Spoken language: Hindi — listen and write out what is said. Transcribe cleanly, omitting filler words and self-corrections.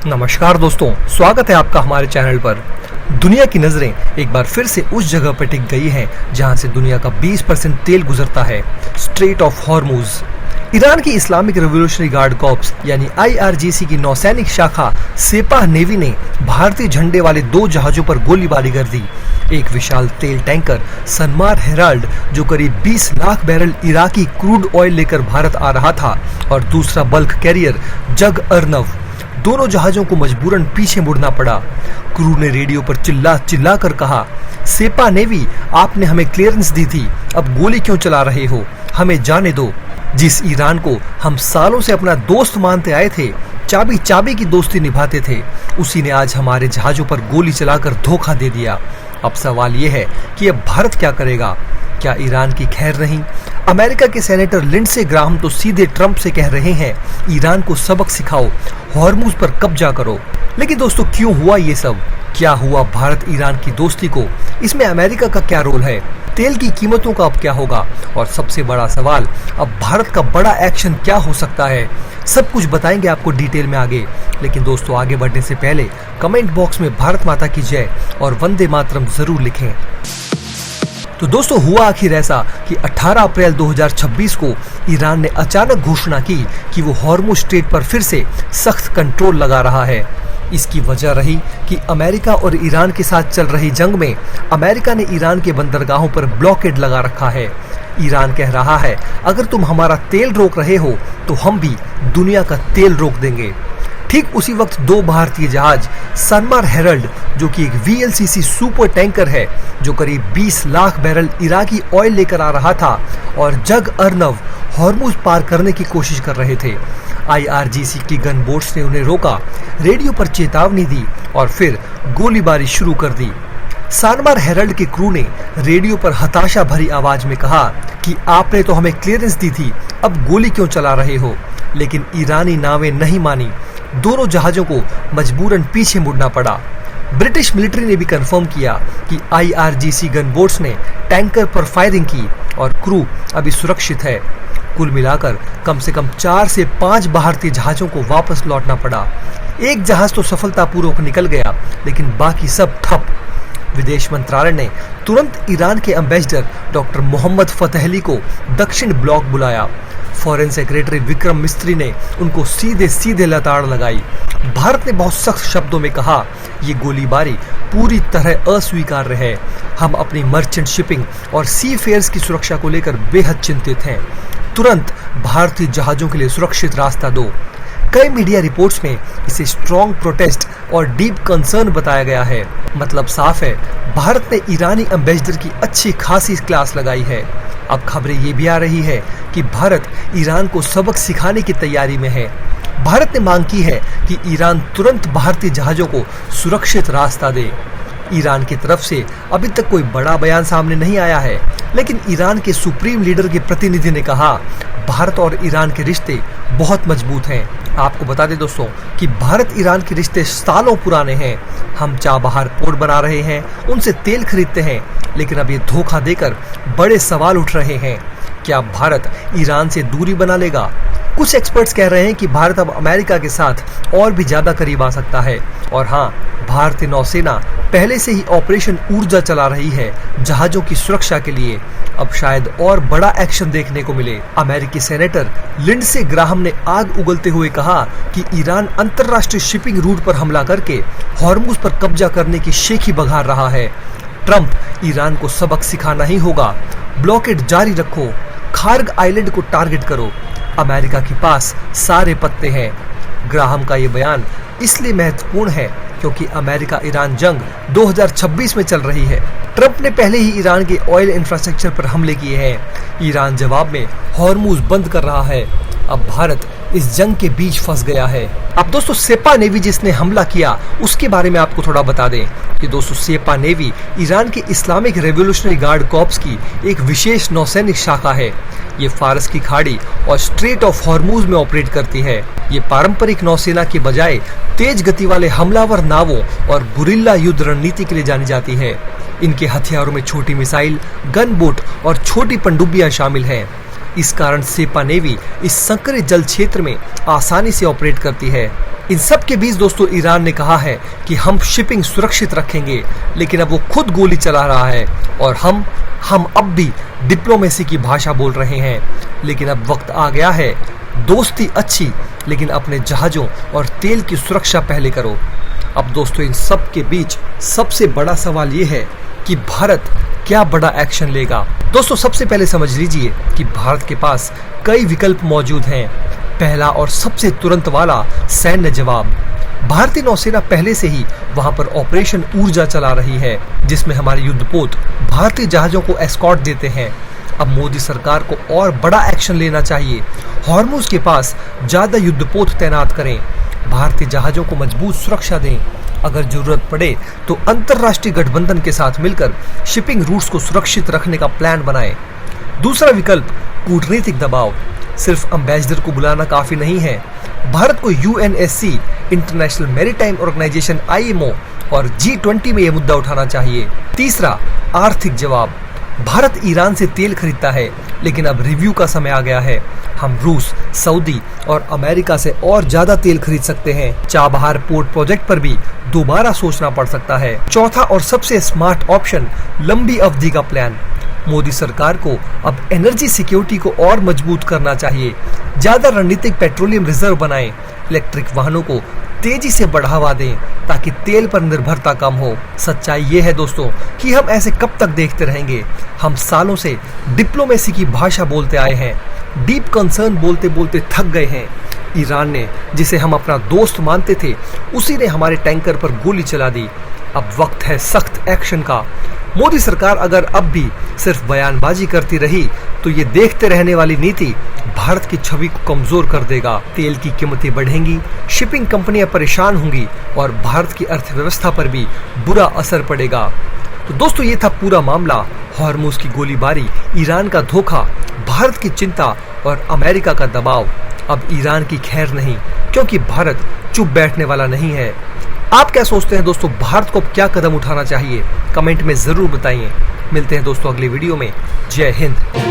नमस्कार दोस्तों, स्वागत है आपका हमारे चैनल पर। दुनिया की नजरें एक बार फिर से उस जगह पर टिक गई हैं जहां से दुनिया का 20% तेल गुजरता है, स्ट्रेट ऑफ हॉर्मुज। ईरान की इस्लामिक रिवॉल्यूशनरी गार्ड कॉर्प्स यानी IRGC की नौसैनिक शाखा सेपाह नेवी ने भारतीय झंडे वाले 2 जहाजों पर गोलीबारी कर दी। एक विशाल तेल टैंकर सनमार हेराल्ड जो करीब 20 lakh barrel Iraqi crude oil लेकर भारत आ रहा था, और दूसरा बल्क कैरियर जग अर्नव। दोनों जहाजों को मजबूरन पीछे मुड़ना पड़ा। क्रू ने रेडियो पर चिल्ला चिल्ला कर कहा, सेपा नेवी, आपने हमें क्लियरेंस दी थी, अब गोली क्यों चला रहे हो, हमें जाने दो। जिस ईरान को हम सालों से अपना दोस्त मानते आए थे, चाबी चाबी की दोस्ती निभाते थे, उसी ने आज हमारे जहाजों पर गोली चलाकर धोखा दे दिया। अब सवाल ये है कि अब भारत क्या करेगा? क्या ईरान की खैर नहीं? अमेरिका के सेनेटर लिंडसे ग्राहम तो सीधे ट्रंप से कह रहे हैं, ईरान को सबक सिखाओ, हॉर्मुज पर कब्जा करो। लेकिन दोस्तों, क्यों हुआ ये सब? क्या हुआ भारत ईरान की दोस्ती को? इसमें अमेरिका का क्या रोल है? तेल की कीमतों का अब क्या होगा? और सबसे बड़ा सवाल, अब भारत का बड़ा एक्शन क्या हो सकता है? सब कुछ बताएंगे आपको डिटेल में आगे। लेकिन दोस्तों, आगे बढ़ने से पहले कमेंट बॉक्स में भारत माता की जय और वंदे मातरम जरूर लिखें। तो दोस्तों, हुआ आखिर ऐसा कि 18 अप्रैल 2026 को ईरान ने अचानक घोषणा की कि वो हॉर्मुज स्ट्रेट पर फिर से सख्त कंट्रोल लगा रहा है। इसकी वजह रही कि अमेरिका और ईरान के साथ चल रही जंग में अमेरिका ने ईरान के बंदरगाहों पर ब्लॉकेड लगा रखा है। ईरान कह रहा है, अगर तुम हमारा तेल रोक रहे हो तो हम भी दुनिया का तेल रोक देंगे। ठीक उसी वक्त 2 भारतीय जहाज सनमार हेराल्ड, जो कि एक VLCC सुपर टैंकर है जो करीब 20 लाख बैरल इराकी ऑयल लेकर आ रहा था, और जग अर्नव हॉर्मुज पार करने की कोशिश कर रहे थे। IRGC की गन बोट्स ने उन्हें रोका, रेडियो पर चेतावनी दी और फिर गोलीबारी शुरू कर दी। सनमार हेराल्ड के क्रू ने रेडियो पर हताशा भरी आवाज में कहा कि आपने तो हमें क्लियरेंस दी थी, अब गोली क्यों चला रहे हो? लेकिन ईरानी नावें नहीं मानी, दोनों जहाजों को मजबूरन पीछे मुड़ना पड़ा। ब्रिटिश मिलिट्री ने भी कंफर्म किया कि IRGC गन बोट्स ने टैंकर पर फायरिंग की और क्रू अभी सुरक्षित है। कुल मिलाकर कम से कम 4 से 5 भारतीय जहाजों को वापस लौटना पड़ा। एक जहाज तो सफलतापूर्वक निकल गया, लेकिन बाकी सब ठप। विदेश मंत्रालय ने तुरंत ईरान के एम्बेसडर डॉक्टर मोहम्मद फतहली को दक्षिण ब्लॉक बुलाया। फॉरेन सेक्रेटरी विक्रम मिस्त्री ने उनको सीधे सीधे लताड़ लगाई। भारत ने बहुत सख्त शब्दों में कहा, ये गोलीबारी पूरी तरह अस्वीकार्य है। हम अपनी मर्चेंट शिपिंग और सी फेयर्स की सुरक्षा को लेकर बेहद चिंतित हैं। तुरंत भारतीय जहाजों के लिए सुरक्षित रास्ता दो। कई मीडिया रिपोर्ट्स में इसे स्ट्रॉन्ग प्रोटेस्ट और डीप कंसर्न बताया गया है। मतलब साफ है, भारत ने ईरानी एम्बेसडर की अच्छी खासी क्लास लगाई है। अब खबरें ये भी आ रही है कि भारत ईरान को सबक सिखाने की तैयारी में है। भारत ने मांग की है कि ईरान तुरंत भारतीय जहाजों को सुरक्षित रास्ता दे। ईरान की तरफ से अभी तक कोई बड़ा बयान सामने नहीं आया है, लेकिन ईरान के सुप्रीम लीडर के प्रतिनिधि ने कहा, भारत और ईरान के रिश्ते बहुत मजबूत हैं। आपको बता दें दोस्तों कि भारत ईरान के रिश्ते सालों पुराने हैं। हम चाबहार पोर्ट बना रहे हैं, उनसे तेल खरीदते हैं, लेकिन अब ये धोखा देकर बड़े सवाल उठ रहे हैं। क्या भारत ईरान से दूरी बना लेगा? कुछ एक्सपर्ट्स कह रहे हैं कि भारत अब अमेरिका के साथ और भी ज्यादा करीब आ सकता है। और हाँ, भारतीय नौसेना पहले से ही ऑपरेशन ऊर्जा चला रही है जहाजों की सुरक्षा के लिए। अब शायद और बड़ा एक्शन देखने को मिले। अमेरिकी सेनेटर लिंडसे ग्राहम ने आग उगलते हुए कहा कि ईरान अंतर्राष्ट्रीय शिपिंग रूट पर हमला करके हॉर्मुज पर कब्जा करने की शेखी बघार रहा है। ट्रंप, ईरान को सबक सिखाना ही होगा, ब्लॉकेड जारी रखो, खार्ग आइलैंड को टारगेट करो, अमेरिका के पास सारे पत्ते हैं। ग्राहम का ये बयान इसलिए महत्वपूर्ण है क्योंकि अमेरिका ईरान जंग 2026 में चल रही है। ट्रंप ने पहले ही ईरान के ऑयल इंफ्रास्ट्रक्चर पर हमले किए हैं। ईरान जवाब में हॉर्मुज बंद कर रहा है। अब भारत इस जंग के बीच फंस गया है। अब दोस्तों, सेपा नेवी जिसने हमला किया उसके बारे में आपको थोड़ा बता दें कि दोस्तों, सेपा नेवी ईरान के इस्लामिक रेवोल्यूशनरी गार्ड कॉर्प्स की एक विशेष नौसैनिक शाखा है। ये फारस की खाड़ी और स्ट्रेट ऑफ हॉर्मुज में ऑपरेट करती है। ये पारंपरिक नौसेना के बजाय तेज गति वाले हमलावर नावों और गुरिल्ला युद्ध रणनीति के लिए जानी जाती है। इनके हथियारों में छोटी मिसाइल, गन बोट और छोटी पनडुब्बियां शामिल हैं। इस कारण सेपा नेवी इस संकरे जल क्षेत्र में आसानी से ऑपरेट करती है। इन सब के बीच दोस्तों ईरान ने कहा है कि हम शिपिंग सुरक्षित रखेंगे, लेकिन अब वो खुद गोली चला रहा है और हम अब भी डिप्लोमेसी की भाषा बोल रहे हैं। लेकिन अब वक्त आ गया है, दोस्ती अच्छी लेकिन अपने जहाजों और तेल की सुरक्षा पहले करो। अब दोस्तों इन सब के बीच सबसे बड़ा सवाल ये है कि भारत क्या बड़ा एक्शन लेगा। दोस्तों सबसे पहले समझ लीजिए कि भारत के पास कई विकल्प मौजूद हैं। पहला और सबसे तुरंत वाला सैन्य जवाब। भारतीय नौसेना पहले से ही वहां पर ऑपरेशन ऊर्जा चला रही है, जिसमें हमारे युद्धपोत भारतीय जहाजों को एस्कॉर्ट देते हैं। अब मोदी सरकार को और बड़ा एक्शन लेना चाहिए। हॉर्मुज के पास ज्यादा युद्धपोत तैनात करें, भारतीय जहाजों को मजबूत सुरक्षा दें। अगर जरूरत पड़े तो अंतरराष्ट्रीय गठबंधन के साथ मिलकर शिपिंग रूट्स को सुरक्षित रखने का प्लान बनाएं। दूसरा विकल्प कूटनीतिक दबाव। सिर्फ एम्बेसडर को बुलाना काफी नहीं है। भारत को UNSC, international maritime organization IMO और G20 में यह मुद्दा उठाना चाहिए। तीसरा आर्थिक जवाब। भारत ईरान से तेल खरीदता है, लेकिन अब रिव्यू का समय आ गया है। हम रूस, सऊदी और अमेरिका से और ज्यादा तेल खरीद सकते हैं। चाबहार पोर्ट प्रोजेक्ट पर भी दोबारा सोचना पड़ सकता है। चौथा और सबसे स्मार्ट ऑप्शन लंबी अवधि का प्लान। मोदी सरकार को अब एनर्जी सिक्योरिटी को और मजबूत करना चाहिए। ज्यादा रणनीतिक पेट्रोलियम रिजर्व बनाएं, इलेक्ट्रिक वाहनों को तेजी से बढ़ावा दें ताकि तेल पर निर्भरता कम हो। सच्चाई ये है दोस्तों कि हम ऐसे कब तक देखते रहेंगे। हम सालों से डिप्लोमेसी की भाषा बोलते आए हैं, डीप कंसर्न बोलते बोलते थक गए हैं। ईरान ने, जिसे हम अपना दोस्त मानते थे, उसी ने हमारे टैंकर पर गोली चला दी। अब वक्त है सख्त एक्शन का। मोदी सरकार अगर अब भी सिर्फ बयानबाजी करती रही तो ये देखते रहने वाली नीति भारत की छवि को कमजोर कर देगा। तेल की कीमतें बढ़ेंगी, शिपिंग कंपनियां परेशान होंगी और भारत की अर्थव्यवस्था पर भी बुरा असर पड़ेगा। तो दोस्तों ये था पूरा मामला। हॉर्मुज की गोलीबारी, ईरान का धोखा, भारत की चिंता और अमेरिका का दबाव। अब ईरान की खैर नहीं, क्योंकि भारत चुप बैठने वाला नहीं है। आप क्या सोचते हैं दोस्तों, भारत को क्या कदम उठाना चाहिए? कमेंट में जरूर बताइए। मिलते हैं दोस्तों अगले वीडियो में। जय हिंद।